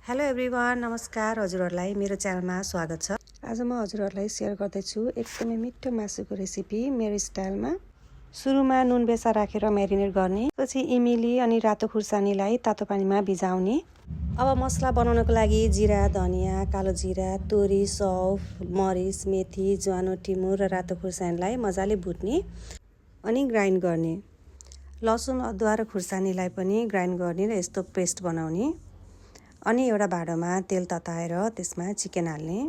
Hello everyone, नमस्कार। हजुरहरूलाई मेरो च्यानलमा स्वागत छ। आज म हजुरहरूलाई सेयर गर्दैछु एकदमै मिठो मासुको रेसिपी मेरो स्टाइलमा। सुरुमा नुन बेसा राखेर म्यारिनेट गर्ने, पछि इमिली अनि रातो खुर्सानीलाई तातो पानीमा भिजाउने। अब मसला बनाउनको लागि जिरा, धनिया, कालो जिरा, तोरी, सौफ, मरिच, मेथी, ज्वानो, टिमुर र रातो खुर्सानीलाई मजाले भुट्ने अनि ग्राइन्ड गर्ने। लसुन, अदुवा र खुर्सानीलाई पनि ग्राइन्ड गर्ने र यस्तो पेस्ट बनाउने। अनि एउटा भाँडोमा तेल तताएर त्यसमा चिकन हाल्ने।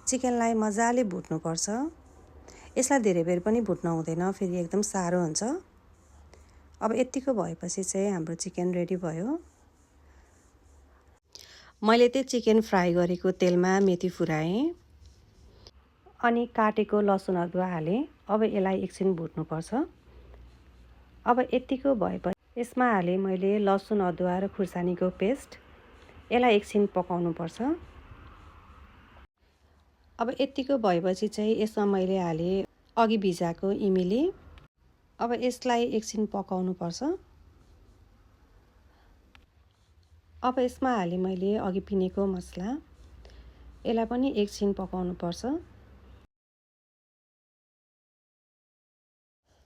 चिकनलाई मजाले भुट्नुपर्छ। यसलाई धेरै बेर पनि भुट्न हुँदैन, फेरि एकदम साह्रो हुन्छ। अब यतिको भएपछि चाहिँ हाम्रो चिकन रेडी भयो। मैले चाहिँ चिकन फ्राई गरेको तेलमा मेथी फुराएँ अनि काटेको लसुन अदुवा हालेँ। अब यसलाई एकछिन भुट्नुपर्छ। अब यतिको भएपछि यसमा हालेँ मैले लसुन अदुवा र खुर्सानीको पेस्ट। यसलाई एकछिन पकाउनुपर्छ। अब यतिको भएपछि चाहिँ यसमा मैले हालेँ अघि भिजाएको इमिली। अब यसलाई एकछिन पकाउनुपर्छ। अब यसमा हालेँ मैले अघि पिनेको मसला। यसलाई पनि एकछिन पकाउनुपर्छ।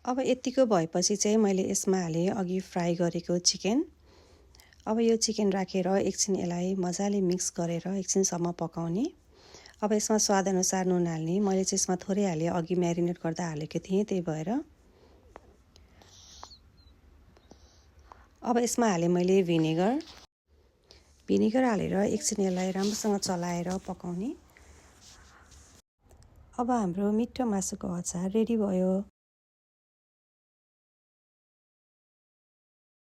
अब यतिको भएपछि चाहिँ मैले यसमा हालेँ अघि फ्राई गरेको चिकन। अब यो चिकन राखेर एकछिन यसलाई मजाले मिक्स गरेर एकछिनसम्म पकाउने। अब यसमा स्वादअनुसार नुन हाल्ने। मैले चाहिँ यसमा थोरै हालेँ, अघि म्यारिनेट गर्दा हालेको थिएँ, त्यही भएर। अब यसमा हालेँ मैले भिनेगर हालेर एकछिन यसलाई राम्रोसँग चलाएर पकाउने। अब हाम्रो मिठो मासुको अचार रेडी भयो।